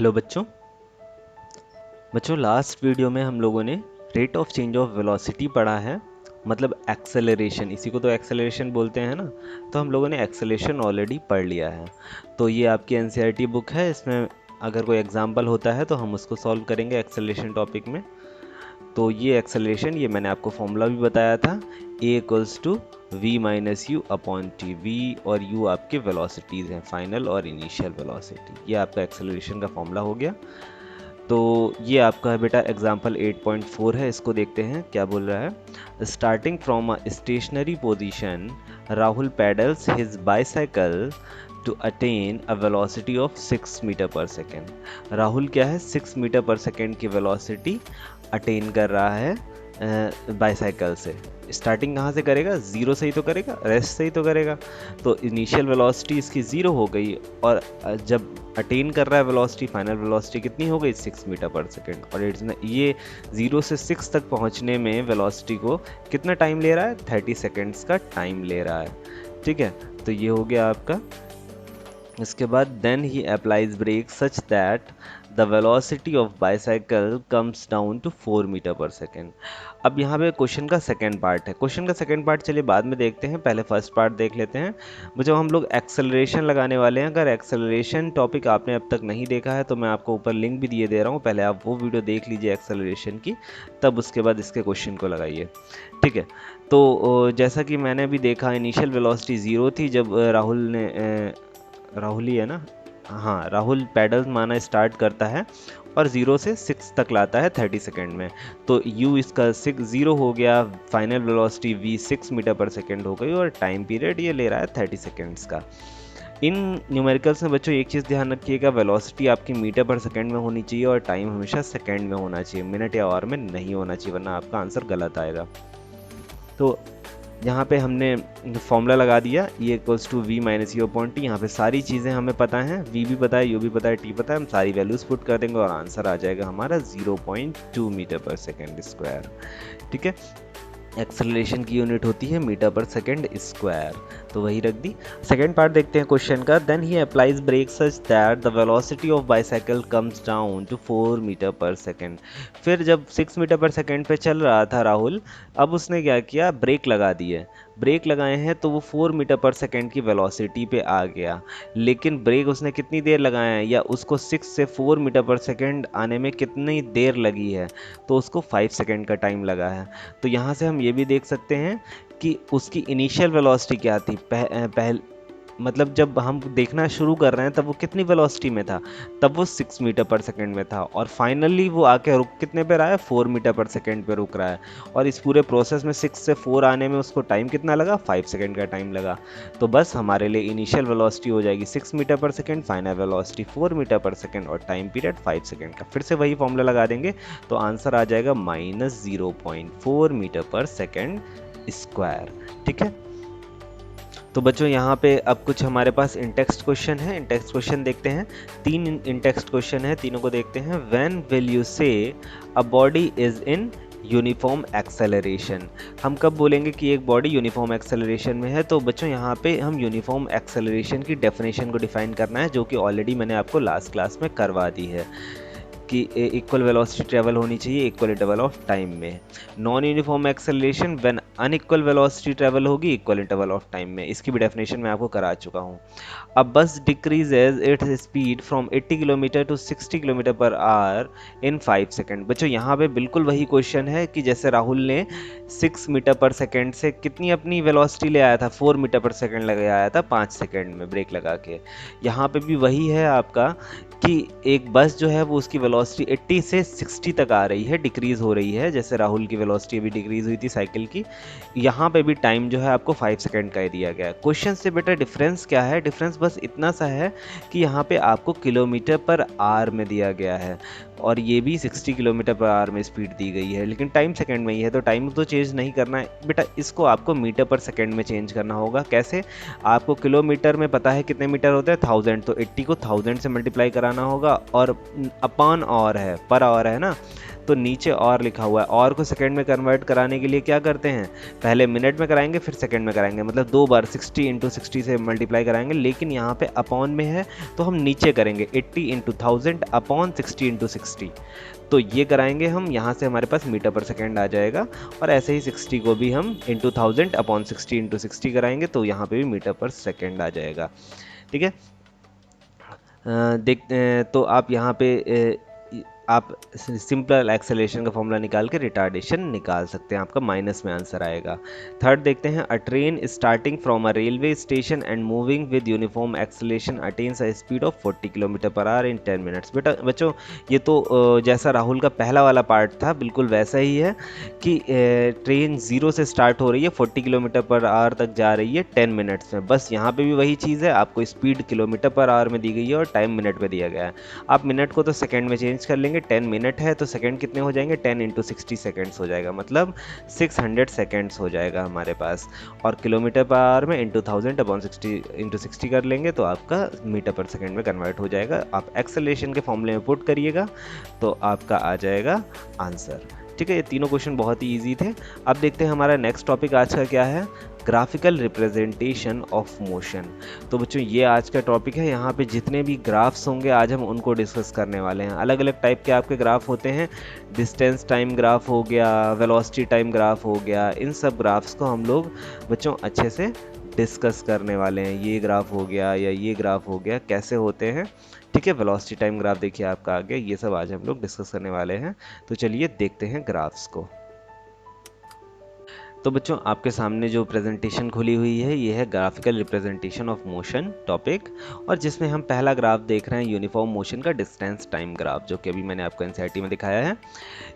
Hello बच्चों। Last video में हम लोगों ने rate of change of velocity पढ़ा है, मतलब एक्सेलरेशन, इसी को तो एक्सेलरेशन बोलते हैं ना। तो हम लोगों ने एक्सेलरेशन ऑलरेडी पढ़ लिया है। तो ये आपकी एनसीईआरटी बुक है, इसमें अगर कोई एग्जाम्पल होता है तो हम उसको सॉल्व करेंगे एक्सेलरेशन टॉपिक में। तो ये एक्सेलरेशन, ये मैंने आपको फॉर्मूला भी बताया था, a equals to v minus u upon t. V और यू आपके वेलोसिटीज़ हैं, फाइनल और इनिशियल वेलोसिटी। ये आपका एक्सेलरेशन का फॉर्मूला हो गया। तो ये आपका है बेटा एग्जाम्पल 8.4 है, इसको देखते हैं क्या बोल रहा है। Starting from a stationary position, Rahul pedals his bicycle to attain a velocity of 6 metre per second. Rahul क्या है, 6 मीटर पर सेकेंड की वेलोसिटी अटेन कर रहा है बाईसाइकिल से। स्टार्टिंग कहाँ से करेगा, ज़ीरो से ही तो करेगा, रेस्ट से ही तो करेगा। तो इनिशियल वेलोसिटी इसकी ज़ीरो हो गई, और जब अटेन कर रहा है वेलोसिटी, फाइनल वेलोसिटी कितनी हो गई, 6 मीटर पर सेकेंड। और ये 0 से 6 तक पहुँचने में वेलोसिटी को कितना टाइम ले रहा है, 30 सेकेंड्स का टाइम ले रहा है। ठीक है, तो ये हो गया आपका। इसके बाद then he applies brake such that the velocity of bicycle comes down to 4 metre per second. अब यहाँ पे क्वेश्चन का सेकेंड पार्ट है। क्वेश्चन का सेकेंड पार्ट चलिए बाद में देखते हैं, पहले फर्स्ट पार्ट देख लेते हैं। जब हम लोग एक्सेलरेशन लगाने वाले हैं, अगर एक्सेलरेशन टॉपिक आपने अब तक नहीं देखा है तो मैं आपको ऊपर लिंक भी दिए दे रहा हूँ, पहले आप वो वीडियो देख लीजिए एक्सेलरेशन की, तब उसके बाद इसके क्वेश्चन को लगाइए। ठीक है, तो जैसा कि मैंने भी देखा, इनिशियल वेलोसिटी 0 थी जब राहुल ही है ना, हाँ, राहुल पैडल मारना स्टार्ट करता है और 0 से 6 तक लाता है 30 सेकेंड में। तो u इसका 0 हो गया, final velocity v 6 metre per second हो गई, और टाइम पीरियड ये ले रहा है 30 सेकेंड्स का। इन न्यूमेरिकल्स में बच्चों एक चीज़ ध्यान रखिएगा, वेलोसिटी आपकी मीटर पर सेकेंड में होनी चाहिए और टाइम हमेशा सेकेंड में होना चाहिए, मिनट या आवर में नहीं होना चाहिए, वरना आपका आंसर गलत आएगा। तो यहाँ पे हमने फॉर्मूला लगा दिया, e equals to v minus u upon t. यहाँ पे सारी चीज़ें हमें पता हैं, v भी पता है, u भी पता है, t पता है, हम सारी वैल्यूज़ पुट कर देंगे और आंसर आ जाएगा हमारा 0.2 मीटर पर सेकेंड स्क्वायर। ठीक है, एक्सेलरेशन की यूनिट होती है मीटर पर सेकेंड स्क्वायर, तो वही रख दी। सेकेंड पार्ट देखते हैं क्वेश्चन का। Then he applies brake such that the velocity of bicycle comes down to 4 metre per second. फिर जब 6 मीटर पर सेकेंड पे चल रहा था राहुल, अब उसने क्या किया, ब्रेक लगा दिए। ब्रेक लगाए हैं तो वो 4 मीटर पर सेकेंड की वेलोसिटी पे आ गया, लेकिन ब्रेक उसने कितनी देर लगाया है, या उसको 6 से 4 मीटर पर सेकेंड आने में कितनी देर लगी है, तो उसको 5 सेकेंड का टाइम लगा है। तो यहाँ से हम ये भी देख सकते हैं कि उसकी इनिशियल वेलोसिटी क्या थी, मतलब जब हम देखना शुरू कर रहे हैं तब वो कितनी वेलोसिटी में था, तब वो 6 मीटर पर सेकेंड में था, और फाइनली वो आके रुक कितने पे रहा है, 4 मीटर पर सेकेंड पे रुक रहा है। और इस पूरे प्रोसेस में 6 से 4 आने में उसको टाइम कितना लगा, 5 सेकेंड का टाइम लगा। तो बस हमारे लिए इनिशियल वेलोसिटी हो जाएगी 6 metre per second, final velocity 4 metre per second, और टाइम पीरियड 5 सेकेंड का। फिर से वही फॉर्मूला लगा देंगे तो आंसर आ जाएगा -0.4 मीटर पर सेकेंड स्क्वायर। ठीक है, तो बच्चों यहाँ पे अब कुछ हमारे पास इंटेक्स्ट क्वेश्चन है, इंटेक्स्ट क्वेश्चन देखते हैं। 3 इंटेक्स्ट क्वेश्चन है, तीनों को देखते हैं। व्हेन विल यू से a body is in uniform acceleration. हम कब बोलेंगे कि एक बॉडी यूनिफॉर्म एक्सेलरेशन में है, तो बच्चों यहाँ पे हम यूनिफॉर्म एक्सेलरेशन की डेफिनेशन को डिफाइन करना है, जो कि ऑलरेडी मैंने आपको लास्ट क्लास में करवा दी है कि इक्वल वेलोसिटी ट्रेवल होनी चाहिए इक्वल इंटरवल ऑफ टाइम में। Non uniform acceleration when unequal velocity travel होगी इक्वल इंटरवल ऑफ टाइम में, इसकी भी डेफिनेशन मैं आपको करा चुका हूँ। अब bus decreases its speed from 80 kilometre to 60 kilometre per hour in 5 second. बच्चों यहाँ पे बिल्कुल वही क्वेश्चन है कि जैसे राहुल ने 6 मीटर पर सेकेंड से कितनी अपनी वेलोसिटी ले आया था, 4 मीटर पर सेकेंड लगा आया था 5 सेकेंड में ब्रेक लगा के। यहाँ पे भी वही है आपका कि एक बस जो है वो उसकी वेलोसिटी 80 से 60 तक आ रही है, डिक्रीज़ हो रही है, जैसे राहुल की वेलोसिटी अभी डिक्रीज़ हुई थी साइकिल की। यहाँ पे भी टाइम जो है आपको 5 सेकेंड का ही दिया गया है। क्वेश्चन से बेटा डिफरेंस क्या है, डिफरेंस बस इतना सा है कि यहाँ पे आपको किलोमीटर पर आवर में दिया गया है, और ये भी 60 किलोमीटर पर आवर में स्पीड दी गई है, लेकिन टाइम सेकंड में ही है, तो टाइम तो चेंज नहीं करना है बेटा, इसको आपको मीटर पर सेकंड में चेंज करना होगा। कैसे, आपको किलोमीटर में पता है कितने मीटर होते हैं, 1000, तो 80 को 1000 से मल्टीप्लाई कराना होगा, और अपॉन आवर है, पर आवर है ना, तो नीचे और लिखा हुआ है, और को सेकंड में कन्वर्ट कराने के लिए क्या करते हैं, पहले मिनट में कराएंगे फिर सेकंड में कराएंगे, मतलब 2 बार 60 इंटू 60 से मल्टीप्लाई कराएंगे, लेकिन यहाँ पे अपॉन में है तो हम नीचे करेंगे 80 इंटू 1000 अपॉन 60 इंटू 60, तो ये कराएंगे हम, यहाँ से हमारे पास मीटर पर सेकेंड आ जाएगा। और ऐसे ही 60 को भी हम इंटू 1000 अपॉन 60 इंटू 60 कराएंगे तो यहाँ पे भी मीटर पर सेकेंड आ जाएगा। ठीक है, देखते हैं तो आप यहाँ पे आप सिंपल एक्सेलरेशन का फॉर्मूला निकाल के रिटार्डेशन निकाल सकते हैं, आपका माइनस में आंसर आएगा। थर्ड देखते हैं, अ train starting from a railway station and moving with uniform acceleration attains a speed of 40 kilometre per hour in 10 minutes. बेटा बच्चों ये तो जैसा राहुल का पहला वाला पार्ट था बिल्कुल वैसा ही है कि ट्रेन 0 से स्टार्ट हो रही है, 40 किलोमीटर पर आवर तक जा रही है 10 मिनट्स में। बस यहाँ पे भी वही चीज़ है, आपको स्पीड किलोमीटर पर आवर में दी गई है और टाइम मिनट में दिया गया है। आप मिनट को तो सेकंड में चेंज कर लेंगे, 10 मिनट है तो सेकंड कितने हो जाएंगे, 10 इंटू 60 सेकेंड्स हो जाएगा, मतलब 600 सेकेंड्स हो जाएगा हमारे पास। और किलोमीटर पर आवर में इंटू 1000 अपॉन 60 इंटू 60 कर लेंगे तो आपका मीटर पर सेकेंड में कन्वर्ट हो जाएगा। आप एक्सेलरेशन के फॉर्मूले में पुट करिएगा तो आपका आ जाएगा आंसर। ठीक है, ये तीनों क्वेश्चन बहुत ही ईजी थे। अब देखते हैं हमारा नेक्स्ट टॉपिक आज का क्या है, ग्राफिकल रिप्रेजेंटेशन ऑफ मोशन। तो बच्चों ये आज का टॉपिक है, यहाँ पे जितने भी ग्राफ्स होंगे आज हम उनको डिस्कस करने वाले हैं। अलग अलग टाइप के आपके ग्राफ होते हैं, डिस्टेंस टाइम ग्राफ हो गया, वेलोसिटी टाइम ग्राफ हो गया, इन सब ग्राफ्स को हम लोग बच्चों अच्छे से डिस्कस करने वाले हैं। ये ग्राफ हो गया या ये ग्राफ हो गया, कैसे होते हैं। ठीक है, वेलोसिटी टाइम ग्राफ देखिए आपका आगे, ये सब आज हम लोग डिस्कस करने वाले हैं। तो चलिए देखते हैं ग्राफ्स को। तो बच्चों आपके सामने जो प्रेजेंटेशन खुली हुई है ये है graphical representation of motion topic, और जिसमें हम पहला ग्राफ देख रहे हैं यूनिफॉर्म मोशन का डिस्टेंस टाइम ग्राफ, जो कि अभी मैंने आपको एनसीईआरटी में दिखाया है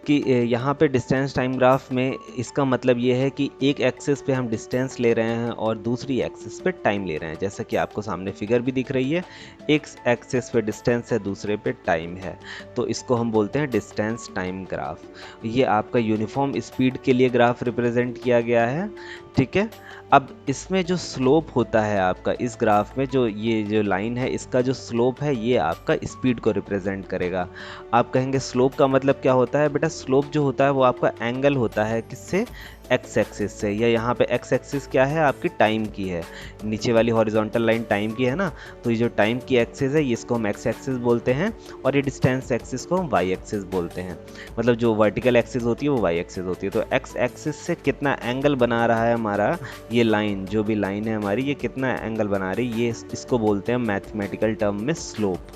कि यहाँ पे डिस्टेंस टाइम ग्राफ में इसका मतलब ये है कि एक एक्सिस पे हम डिस्टेंस ले रहे हैं और दूसरी एक्सिस पे टाइम ले रहे हैं। जैसा कि आपको सामने फिगर भी दिख रही है, एक एक्सिस पे डिस्टेंस है दूसरे पे टाइम है, तो इसको हम बोलते हैं डिस्टेंस टाइम ग्राफ। ये आपका यूनिफॉर्म स्पीड के लिए ग्राफ रिप्रेजेंट किया गया है। ठीक है, अब इसमें जो स्लोप होता है आपका इस ग्राफ में, जो ये जो लाइन है इसका जो स्लोप है ये आपका स्पीड को रिप्रेजेंट करेगा। आप कहेंगे स्लोप का मतलब क्या होता है, बेटा स्लोप जो होता है वो आपका एंगल होता है किससे, एक्स एक्सिस से, या यहाँ पे एक्स एक्सिस क्या है आपकी टाइम की है, नीचे वाली हॉरिजॉन्टल लाइन टाइम की है ना, तो ये जो टाइम की एक्सिस है इसको हम एक्स एक्सिस बोलते हैं, और ये डिस्टेंस एक्सिस को हम वाई एक्सिस बोलते हैं। मतलब जो वर्टिकल एक्सिस होती है वो वाई एक्सिस होती है। तो एक्स एक्सिस से कितना एंगल बना रहा है हमारा ये लाइन, जो भी लाइन है हमारी ये कितना एंगल बना रही है, ये इसको बोलते हैं मैथमेटिकल टर्म में स्लोप।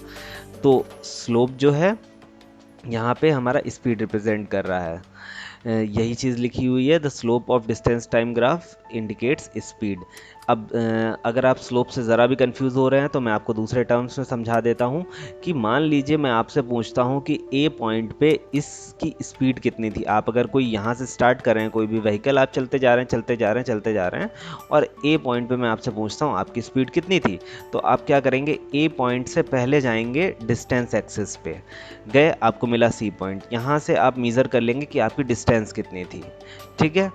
तो स्लोप जो है यहाँ पे हमारा स्पीड रिप्रेजेंट कर रहा है, यही चीज़ लिखी हुई है, the slope of distance time graph indicates speed. अब अगर आप स्लोप से ज़रा भी कंफ्यूज हो रहे हैं तो मैं आपको दूसरे टर्म्स में समझा देता हूँ कि मान लीजिए मैं आपसे पूछता हूँ कि ए पॉइंट पे इसकी स्पीड कितनी थी। आप अगर कोई यहाँ से स्टार्ट कर रहे हैं, कोई भी व्हीकल आप चलते जा रहे हैं चलते जा रहे हैं चलते जा रहे हैं, और ए पॉइंट पे मैं आपसे पूछता हूँ आपकी स्पीड कितनी थी, तो आप क्या करेंगे, ए पॉइंट से पहले जाएंगे डिस्टेंस एक्सिस पे, गए आपको मिला सी पॉइंट, यहाँ से आप मेज़र कर लेंगे कि आपकी डिस्टेंस कितनी थी। ठीक है,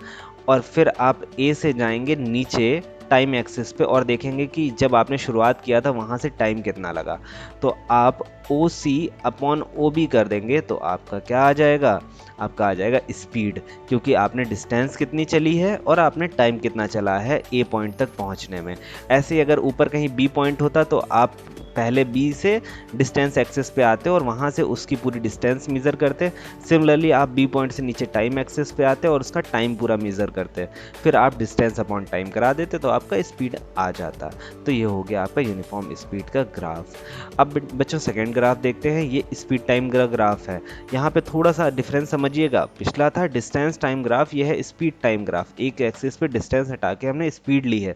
और फिर आप ए से जाएंगे नीचे टाइम एक्सिस पे और देखेंगे कि जब आपने शुरुआत किया था वहाँ से टाइम कितना लगा, तो आप ओ सी अपॉन ओ बी कर देंगे तो आपका क्या आ जाएगा, आपका आ जाएगा स्पीड, क्योंकि आपने डिस्टेंस कितनी चली है और आपने टाइम कितना चला है ए पॉइंट तक पहुँचने में। ऐसे ही अगर ऊपर कहीं बी पॉइंट होता तो आप पहले बी से डिस्टेंस एक्सिस पे आते और वहाँ से उसकी पूरी डिस्टेंस मेज़र करते। सिमिलरली आप बी पॉइंट से नीचे टाइम एक्सिस पे आते और उसका टाइम पूरा मेज़र करते, फिर आप डिस्टेंस अपॉन टाइम करा देते तो आपका स्पीड आ जाता। तो ये हो गया आपका यूनिफॉर्म स्पीड का ग्राफ। अब बच्चों सेकेंड ग्राफ देखते हैं, ये स्पीड टाइम ग्राफ है। यहाँ पे थोड़ा सा डिफरेंस समझिएगा, पिछला था डिस्टेंस टाइम ग्राफ, ये है स्पीड टाइम ग्राफ, एक एक्सिस पे डिस्टेंस हटा के हमने स्पीड ली है।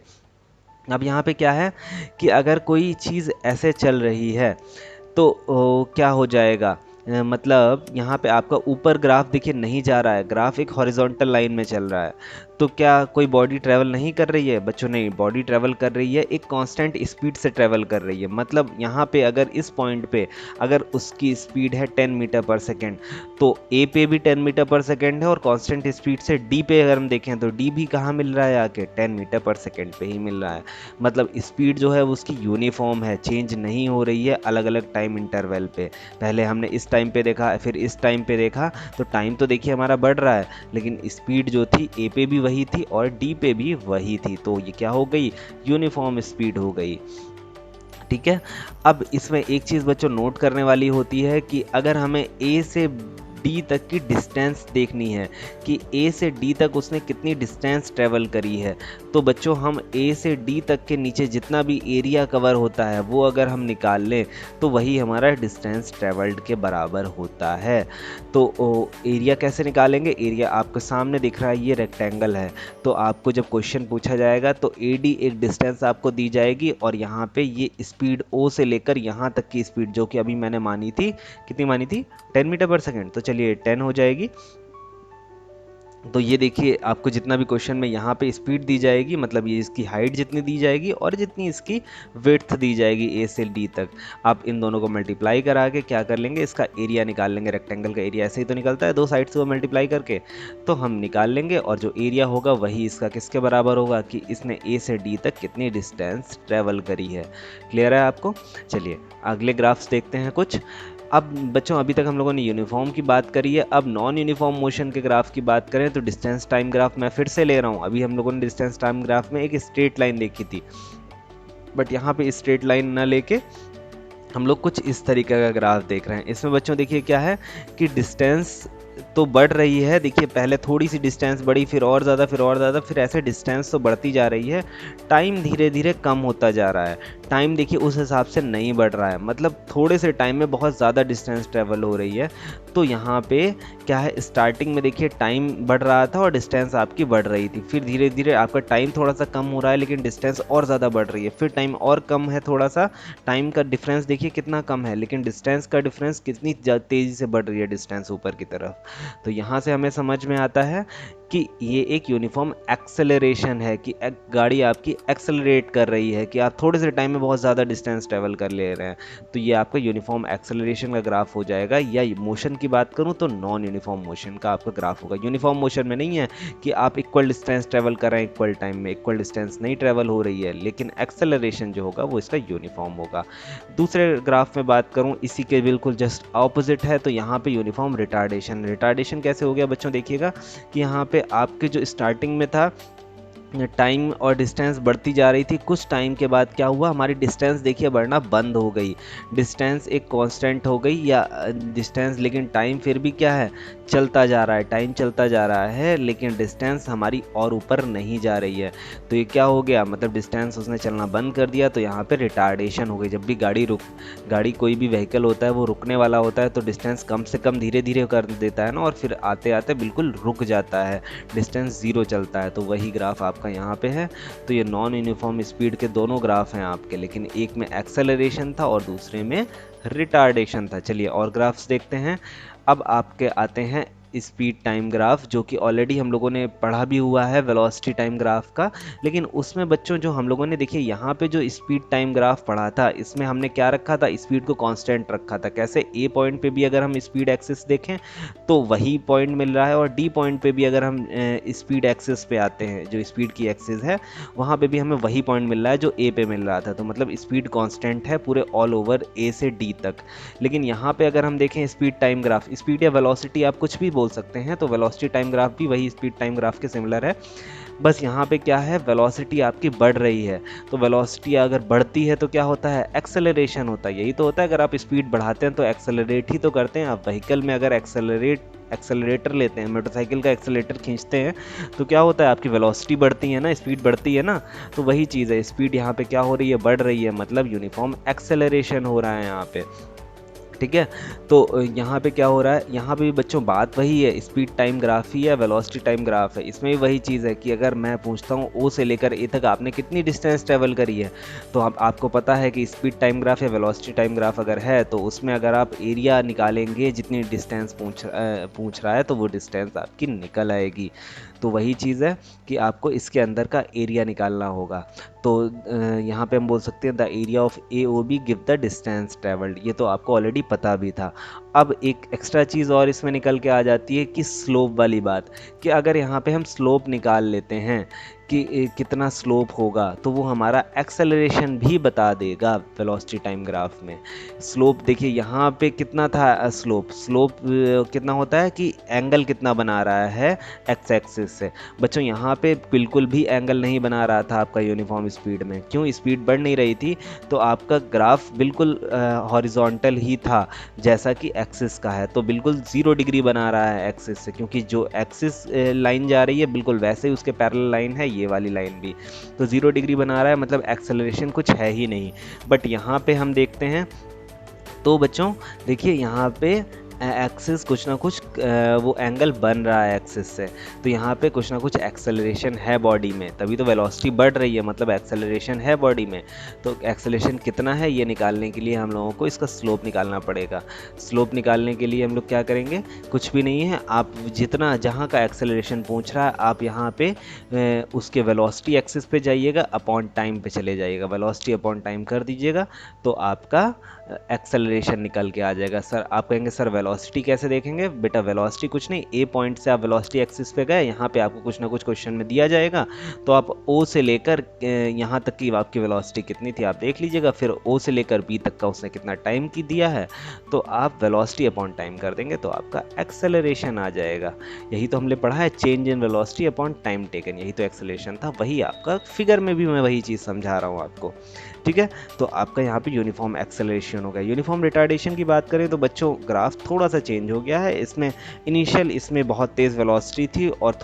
अब यहाँ पे क्या है कि अगर कोई चीज़ ऐसे चल रही है तो क्या हो जाएगा, मतलब यहाँ पे आपका ऊपर ग्राफ देखिए नहीं जा रहा है, ग्राफ एक हॉरिजॉन्टल लाइन में चल रहा है, तो क्या कोई बॉडी ट्रैवल नहीं कर रही है बच्चों? नहीं, बॉडी ट्रैवल कर रही है, एक कांस्टेंट स्पीड से ट्रैवल कर रही है। मतलब यहाँ पे अगर इस पॉइंट पे अगर उसकी स्पीड है 10 मीटर पर सेकेंड, तो ए पे भी 10 मीटर पर सेकेंड है, और कांस्टेंट स्पीड से डी पे अगर हम देखें तो डी भी कहाँ मिल रहा है आके? 10 मीटर पर सेकेंड पे ही मिल रहा है। मतलब स्पीड जो है वो उसकी यूनिफॉर्म है, चेंज नहीं हो रही है अलग अलग टाइम इंटरवल पे। पहले हमने इस टाइम पे देखा, फिर इस टाइम पे देखा, तो टाइम तो देखिए हमारा बढ़ रहा है, लेकिन स्पीड जो थी ए पे भी वही थी और डी पे भी वही थी। तो ये क्या हो गई? यूनिफॉर्म स्पीड हो गई। ठीक है। अब इसमें एक चीज़ बच्चों नोट करने वाली होती है कि अगर हमें ए से डी तक की डिस्टेंस देखनी है कि ए से डी तक उसने कितनी डिस्टेंस ट्रेवल करी है, तो बच्चों हम ए से डी तक के नीचे जितना भी एरिया कवर होता है वो अगर हम निकाल लें तो वही हमारा डिस्टेंस ट्रेवल्ड के बराबर होता है। तो एरिया कैसे निकालेंगे? एरिया आपको सामने दिख रहा है, ये रेक्टेंगल है। तो आपको जब क्वेश्चन पूछा जाएगा तो ए डी एक डिस्टेंस आपको दी जाएगी, और यहाँ पे ये स्पीड ओ से लेकर यहाँ तक की स्पीड जो कि अभी मैंने मानी थी, कितनी मानी थी? 10 मीटर पर सेकेंड। तो चलिए 10 हो जाएगी। तो ये देखिए आपको जितना भी क्वेश्चन में यहाँ पे स्पीड दी जाएगी, मतलब ये इसकी हाइट जितनी दी जाएगी और जितनी इसकी विड्थ दी जाएगी ए से डी तक, आप इन दोनों को मल्टीप्लाई करा के क्या कर लेंगे? इसका एरिया निकाल लेंगे। रेक्टेंगल का एरिया ऐसे ही तो निकलता है, दो साइड से वो मल्टीप्लाई करके, तो हम निकाल लेंगे, और जो एरिया होगा वही इसका किसके बराबर होगा कि इसने ए से डी तक कितनी डिस्टेंस ट्रेवल करी है। क्लियर है आपको? चलिए अगले ग्राफ्स देखते हैं कुछ। अब बच्चों अभी तक हम लोगों ने यूनिफॉर्म की बात करी है, अब नॉन यूनिफॉर्म मोशन के ग्राफ की बात करें तो डिस्टेंस टाइम ग्राफ मैं फिर से ले रहा हूँ। अभी हम लोगों ने डिस्टेंस टाइम ग्राफ में एक स्ट्रेट लाइन देखी थी, बट यहाँ पे स्ट्रेट लाइन ना लेके हम लोग कुछ इस तरीके का ग्राफ देख रहे हैं। इसमें बच्चों देखिए क्या है कि डिस्टेंस तो बढ़ रही है। देखिए पहले थोड़ी सी डिस्टेंस बढ़ी, फिर और ज़्यादा, फिर और ज़्यादा, फिर ऐसे डिस्टेंस तो बढ़ती जा रही है। टाइम धीरे धीरे कम होता जा रहा है। टाइम देखिए उस हिसाब से नहीं बढ़ रहा है, मतलब थोड़े से टाइम में बहुत ज़्यादा डिस्टेंस ट्रेवल हो रही है। तो यहाँ पे क्या है, स्टार्टिंग में देखिए टाइम बढ़ रहा था और डिस्टेंस आपकी बढ़ रही थी, फिर धीरे धीरे आपका टाइम थोड़ा सा कम हो रहा है लेकिन डिस्टेंस और ज़्यादा बढ़ रही है, फिर टाइम और कम है थोड़ा सा, टाइम का डिफरेंस देखिए कितना कम है, लेकिन डिस्टेंस का डिफरेंस कितनी तेज़ी से बढ़ रही है डिस्टेंस ऊपर की तरफ। तो यहाँ से हमें समझ में आता है कि ये एक यूनिफॉर्म एक्सेलरेशन है, कि गाड़ी आपकी एक्सेलरेट कर रही है, कि आप थोड़े से टाइम में बहुत ज़्यादा डिस्टेंस ट्रेवल कर ले रहे हैं। तो ये आपका यूनिफॉर्म एक्सेलरेशन का ग्राफ हो जाएगा। या मोशन की बात करूँ तो नॉन यूनिफॉर्म मोशन का आपका ग्राफ होगा। यूनिफॉर्म मोशन में नहीं है कि आप इक्वल डिस्टेंस ट्रेवल कर रहे हैं, इक्वल टाइम में इक्वल डिस्टेंस नहीं ट्रेवल हो रही है, लेकिन एक्सेलरेशन जो होगा वो इसका यूनिफॉर्म होगा। दूसरे ग्राफ में बात करूँ इसी के बिल्कुल जस्ट ऑपोजिट है, तो यहाँ पे यूनिफॉर्म रिटार्डेशन। रिटार्डेशन कैसे हो गया बच्चों? देखिएगा कि यहाँ पे आपके जो स्टार्टिंग में था टाइम और डिस्टेंस बढ़ती जा रही थी, कुछ टाइम के बाद क्या हुआ, हमारी डिस्टेंस देखिए बढ़ना बंद हो गई, डिस्टेंस एक कांस्टेंट हो गई, या डिस्टेंस, लेकिन टाइम फिर भी क्या है, चलता जा रहा है, टाइम चलता जा रहा है, लेकिन डिस्टेंस हमारी और ऊपर नहीं जा रही है। तो ये क्या हो गया, मतलब डिस्टेंस उसने चलना बंद कर दिया, तो यहाँ पे रिटार्डेशन हो गई। जब भी गाड़ी कोई भी व्हीकल होता है वो रुकने वाला होता है, तो डिस्टेंस कम से कम धीरे धीरे कर देता है ना, और फिर आते आते बिल्कुल रुक जाता है, डिस्टेंस ज़ीरो चलता है। तो वही ग्राफ आपका यहाँ पे है। तो ये नॉन यूनिफॉर्म स्पीड के दोनों ग्राफ हैं आपके, लेकिन एक में एक्सेलरेशन था और दूसरे में रिटार्डेशन था। चलिए और ग्राफ्स देखते हैं। अब आपके आते हैं स्पीड टाइम ग्राफ, जो कि ऑलरेडी हम लोगों ने पढ़ा भी हुआ है वेलोसिटी टाइम ग्राफ का, लेकिन उसमें बच्चों जो हम लोगों ने देखिए यहाँ पे जो स्पीड टाइम ग्राफ पढ़ा था, इसमें हमने क्या रखा था, स्पीड को कांस्टेंट रखा था। कैसे, ए पॉइंट पे भी अगर हम स्पीड एक्सिस देखें तो वही पॉइंट मिल रहा है, और डी पॉइंट पे भी अगर हम स्पीड एक्सिस पे आते हैं, जो स्पीड की एक्सिस है वहाँ पे भी हमें वही पॉइंट मिल रहा है जो ए पे मिल रहा था। तो मतलब स्पीड कांस्टेंट है पूरे ऑल ओवर ए से डी तक। लेकिन यहाँ पे अगर हम देखें स्पीड टाइम ग्राफ, स्पीड या वेलोसिटी आप कुछ भी बोल सकते हैं, तो वेलोसिटी टाइम ग्राफ भी वही स्पीड टाइम ग्राफ के सिमिलर है, बस यहाँ पे क्या है, वेलोसिटी आपकी बढ़ रही है। तो वेलोसिटी अगर बढ़ती है तो क्या होता है, एक्सेलरेशन होता है। यही तो होता है, अगर आप स्पीड बढ़ाते हैं तो एक्सेलरेट ही तो करते हैं। आप व्हीकल में अगर एक्सेलरेटर लेते हैं, मोटरसाइकिल का एक्सेलरेटर खींचते हैं, तो क्या होता है, आपकी वेलोसिटी बढ़ती है ना, स्पीड बढ़ती है ना। तो वही चीज़ है, स्पीड यहाँ पे क्या हो रही है, बढ़ रही है, मतलब यूनिफॉर्म एक्सेलरेशन हो रहा है यहाँ पे। ठीक है। तो यहाँ पे क्या हो रहा है, यहाँ पे भी बच्चों बात वही है, स्पीड टाइम ग्राफ ही है, वेलोसिटी टाइम ग्राफ है। इसमें भी वही चीज़ है कि अगर मैं पूछता हूँ ओ से लेकर ए तक आपने कितनी डिस्टेंस ट्रेवल करी है, तो आपको पता है कि स्पीड टाइम ग्राफ या वेलोसिटी टाइम ग्राफ अगर है तो उसमें अगर आप एरिया निकालेंगे जितनी डिस्टेंस पूछ रहा है तो वो डिस्टेंस आपकी निकल आएगी। तो वही चीज़ है कि आपको इसके अंदर का एरिया निकालना होगा। तो यहाँ पे हम बोल सकते हैं the area of A O B give the distance travelled, ये तो आपको ऑलरेडी पता भी था। अब एक एक्स्ट्रा चीज़ और इसमें निकल के आ जाती है कि स्लोप वाली बात, कि अगर यहाँ पे हम स्लोप निकाल लेते हैं कि कितना स्लोप होगा, तो वो हमारा एक्सेलरेशन भी बता देगा वेलोसिटी टाइम ग्राफ में। स्लोप देखिए यहाँ पे कितना था स्लोप, कितना होता है कि एंगल कितना बना रहा है एक्स एक्सिस से। बच्चों यहाँ पे बिल्कुल भी एंगल नहीं बना रहा था आपका यूनिफॉर्म स्पीड में, क्यों, स्पीड बढ़ नहीं रही थी, तो आपका ग्राफ बिल्कुल हॉरिजॉन्टल ही था जैसा कि एक्सिस का है, तो बिल्कुल 0 डिग्री बना रहा है एक्सिस से, क्योंकि जो एक्सिस लाइन जा रही है बिल्कुल वैसे ही उसके पैरेलल लाइन है ये वाली लाइन भी, तो 0 डिग्री बना रहा है, मतलब एक्सेलरेशन कुछ है ही नहीं। बट यहाँ पे हम देखते हैं तो बच्चों देखिए यहाँ पे एक्सिस कुछ ना कुछ वो एंगल बन रहा है एक्सिस से, तो यहाँ पे कुछ ना कुछ एक्सेलरेशन है बॉडी में, तभी तो वेलोसिटी बढ़ रही है, मतलब एक्सेलरेशन है बॉडी में। तो एक्सेलरेशन कितना है ये निकालने के लिए हम लोगों को इसका स्लोप निकालना पड़ेगा। स्लोप निकालने के लिए हम लोग क्या करेंगे, कुछ भी नहीं है, आप जितना जहाँ का एक्सेलरेशन पूछ रहा है आप यहाँ पे उसके वेलोसिटी एक्सिस पे जाइएगा, अपॉन टाइम पे चले जाइएगा, वेलोसिटी अपॉन टाइम कर दीजिएगा, तो आपका एक्सेलरेशन निकल के आ जाएगा। सर आप कहेंगे सर वेलोसिटी कैसे देखेंगे, बेटा वेलोसिटी कुछ नहीं, ए पॉइंट से आप वेलोसिटी एक्सिस पे गए, यहाँ पे आपको कुछ ना कुछ क्वेश्चन में दिया जाएगा, तो आप ओ से लेकर यहाँ तक की आपकी वेलोसिटी कितनी थी आप देख लीजिएगा, फिर ओ से लेकर बी तक का उसने कितना टाइम की दिया है, तो आप वेलोसिटी अपॉन टाइम कर देंगे तो आपका एक्सेलरेशन आ जाएगा। यही तो हमने पढ़ा है, change in velocity upon time taken, यही तो एक्सेलरेशन था, वही आपका फिगर में भी मैं वही चीज़ समझा रहा हूँ आपको। ठीक है, तो आपका यहाँ पे यूनिफॉर्म एक्सेलरेशन हो गया। यूनिफॉर्म रिटार्डेशन की बात करें तो बच्चों ग्राफ थोड़ा सा चेंज हो गया है, इसमें इनिशियल इसमें बहुत तेज़ वेलोसिटी थी और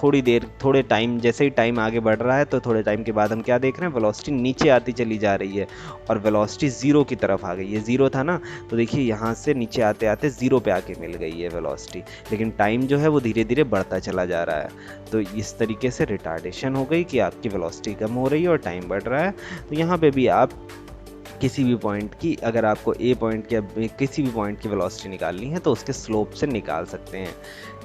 थोड़े टाइम जैसे ही टाइम आगे बढ़ रहा है तो थोड़े टाइम के बाद हम क्या देख रहे हैं, वेलोसिटी नीचे आती चली जा रही है और वेलोसिटी ज़ीरो की तरफ आ गई है। ज़ीरो था ना, तो देखिए यहाँ से नीचे आते आते ज़ीरो पे आके मिल गई है वेलोसिटी, लेकिन टाइम जो है वो धीरे धीरे बढ़ता चला जा रहा है। तो इस तरीके से रिटार्डेशन हो गई कि आपकी वेलोसिटी कम हो रही है और टाइम बढ़ रहा है। तो यहाँ पे भी आप किसी भी पॉइंट की, अगर आपको ए पॉइंट या किसी भी पॉइंट की वेलोसिटी निकालनी है तो उसके स्लोप से निकाल सकते हैं।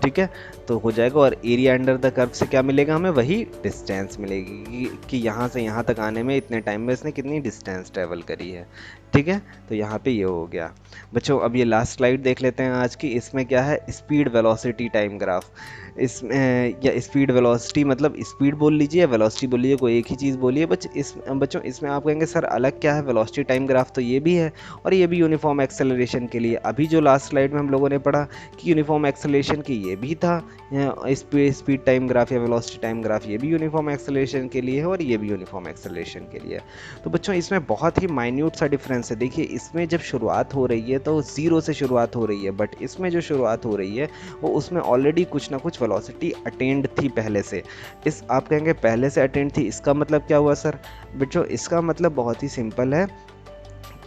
ठीक है, तो हो जाएगा। और एरिया अंडर द कर्व से क्या मिलेगा हमें, वही डिस्टेंस मिलेगी कि यहाँ से यहाँ तक आने में इतने टाइम में इसने कितनी डिस्टेंस ट्रेवल करी है। ठीक है, तो यहाँ पे ये हो गया बच्चों। अब ये लास्ट स्लाइड देख लेते हैं आज की। इसमें क्या है, स्पीड वेलोसिटी टाइम ग्राफ। इसमें या स्पीड वेलोसिटी मतलब स्पीड बोल लीजिए या वेलोसिटी बोल लीजिए, कोई एक ही चीज़ बोलिए। बच्चों इसमें आप कहेंगे सर अलग क्या है, वेलोसिटी टाइम ग्राफ तो ये भी है और ये भी यूनिफॉर्म एक्सेलरेशन के लिए। अभी जो लास्ट स्लाइड में हम लोगों ने पढ़ा कि यूनिफॉर्म एक्सेलरेशन के ये भी था, स्पीड टाइम ग्राफ या वेलोसिटी टाइम ग्राफ ये भी यूनिफॉर्म एक्सेलरेशन के लिए है और ये भी यूनिफॉर्म एक्सेलरेशन के लिए है। तो बच्चों इसमें बहुत ही माइन्यूट सा डिफरेंस है। देखिए इसमें जब शुरुआत हो रही है तो ज़ीरो से शुरुआत हो रही है, बट इसमें जो शुरुआत हो रही है वो उसमें ऑलरेडी कुछ ना कुछ वेलोसिटी अटेंड थी पहले से। इस आप कहेंगे पहले से अटेंड थी, इसका मतलब क्या हुआ सर? बच्चों इसका मतलब बहुत ही सिंपल है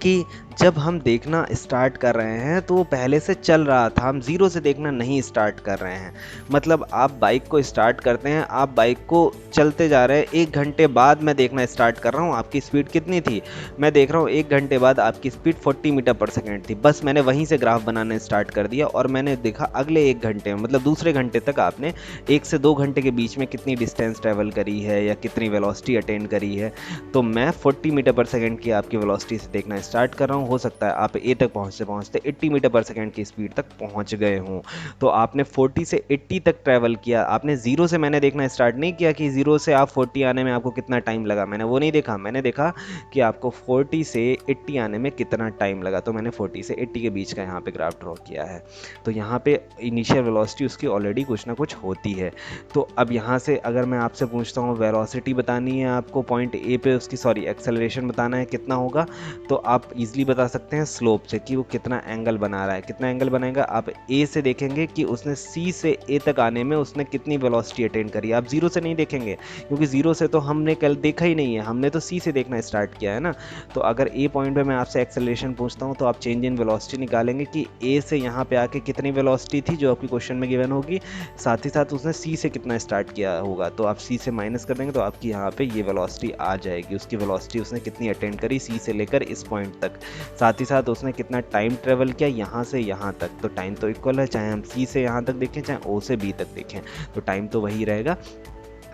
कि जब हम देखना स्टार्ट कर रहे हैं तो वो पहले से चल रहा था, हम ज़ीरो से देखना नहीं स्टार्ट कर रहे हैं। मतलब आप बाइक को स्टार्ट करते हैं, आप बाइक को चलते जा रहे हैं, 1 घंटे बाद मैं देखना स्टार्ट कर रहा हूँ आपकी स्पीड कितनी थी, मैं देख रहा हूँ 1 घंटे बाद आपकी स्पीड 40 मीटर पर सेकेंड थी। बस मैंने वहीं से ग्राफ बनाना स्टार्ट कर दिया और मैंने देखा अगले 1 घंटे में, मतलब दूसरे घंटे तक आपने 1 से 2 घंटे के बीच में कितनी डिस्टेंस ट्रेवल करी है या कितनी वेलोसिटी अटेंड करी है। तो मैं 40 मीटर पर सेकेंड की आपकी वेलोसिटी से देखना स्टार्ट कर रहा हूँ। हो सकता है आप ए तक पहुँचते पहुँचते 80 मीटर पर सेकेंड की स्पीड तक पहुँच गए हों। तो आपने 40 से 80 तक ट्रैवल किया, आपने ज़ीरो से मैंने देखना स्टार्ट नहीं किया कि ज़ीरो से आप 40 आने में आपको कितना टाइम लगा, मैंने वो नहीं देखा। मैंने देखा कि आपको 40 से 80 आने में कितना टाइम लगा, तो मैंने 40 से 80 के बीच का यहाँ पे ग्राफ ड्रॉ किया है। तो यहाँ पे इनिशियल वेलोसिटी उसकी ऑलरेडी कुछ ना कुछ होती है। तो अब यहाँ से अगर मैं आपसे पूछता हूँ वेलोसिटी बतानी है आपको पॉइंट ए पे, उसकी एक्सेलरेशन बताना है कितना होगा, तो आप इजीली बता सकते हैं स्लोप से कि वो कितना एंगल बना रहा है। कितना एंगल बनाएगा, आप ए से देखेंगे कि उसने सी से ए तक आने में उसने कितनी वेलोसिटी अटेन करी। आप जीरो से नहीं देखेंगे, क्योंकि जीरो से तो हमने कल देखा ही नहीं है, हमने तो सी से देखना स्टार्ट किया है ना। तो अगर ए पॉइंट पे मैं आपसे एक्सेलरेशन पूछता हूँ तो आप चेंज इन वेलोसिटी निकालेंगे कि ए से यहाँ पे आके कितनी वेलोसिटी थी जो आपकी क्वेश्चन में गिवन होगी, साथ ही साथ उसने सी से कितना स्टार्ट किया होगा। तो आप सी से माइनस कर देंगे तो आपकी यहाँ पे ये वेलोसिटी आ जाएगी, उसकी वेलोसिटी उसने कितनी अटेंड करी सी से लेकर इस पॉइंट तक, साथ ही साथ उसने कितना टाइम ट्रेवल किया यहाँ से यहाँ तक। तो टाइम तो इक्वल है, चाहे हम सी से यहाँ तक देखें चाहे ओ से बी तक देखें, तो टाइम तो वही रहेगा।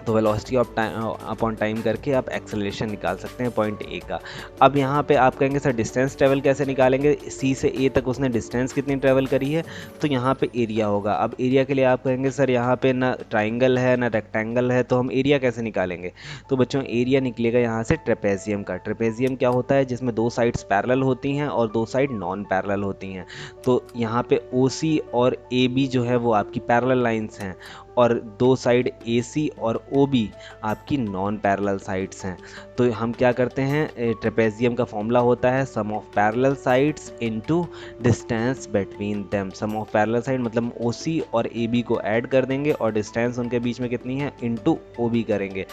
तो velocity of time upon time करके आप एक्सेलरेशन निकाल सकते हैं पॉइंट ए का। अब यहाँ पे आप कहेंगे सर डिस्टेंस ट्रेवल कैसे निकालेंगे, सी से ए तक उसने डिस्टेंस कितनी ट्रेवल करी है, तो यहाँ पे एरिया होगा। अब एरिया के लिए आप कहेंगे सर यहाँ पे ना ट्राइंगल है ना रेक्टेंगल है, तो हम एरिया कैसे निकालेंगे। तो बच्चों एरिया निकलेगा यहाँ से ट्रेपेजियम का। ट्रेपेजियम क्या होता है, जिसमें दो साइड्स पैरेलल होती हैं और दो साइड नॉन पैरेलल होती हैं। तो यहाँ पे ओ सी और ए बी जो है वो आपकी पैरेलल लाइंस हैं, और दो साइड AC और OB आपकी नॉन पैरेलल साइड्स हैं। तो हम क्या करते हैं, ट्रेपेजियम का फॉर्मूला होता है sum of parallel sides into distance between them. Sum of parallel side मतलब OC और AB को ऐड कर देंगे और डिस्टेंस उनके बीच में कितनी है इनटू OB करेंगे।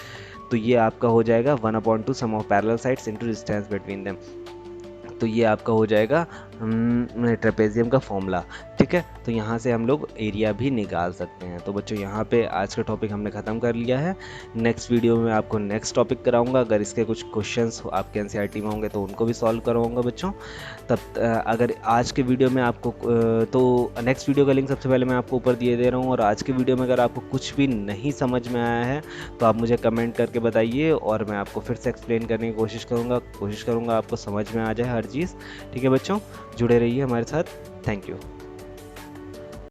तो ये आपका हो जाएगा 1/2 sum of parallel sides into distance between them. तो ये आपका हो जाएगा ट्रेपेजियम का फॉर्मूला। ठीक है, तो यहाँ से हम लोग एरिया भी निकाल सकते हैं। तो बच्चों यहाँ पे आज का टॉपिक हमने ख़त्म कर लिया है। नेक्स्ट वीडियो में आपको नेक्स्ट टॉपिक कराऊंगा। अगर इसके कुछ क्वेश्चंस आपके NCERT में होंगे तो उनको भी सॉल्व करवाऊंगा बच्चों। तब अगर आज के वीडियो में आपको तो नेक्स्ट वीडियो का लिंक सबसे पहले मैं आपको ऊपर दिए दे रहा हूँ। और आज के वीडियो में अगर आपको कुछ भी नहीं समझ में आया है तो आप मुझे कमेंट करके बताइए और मैं आपको फिर से एक्सप्लेन करने की कोशिश करूँगा आपको समझ में आ जाए हर चीज़। ठीक है बच्चों, जुड़े रहिए हमारे साथ। Thank you.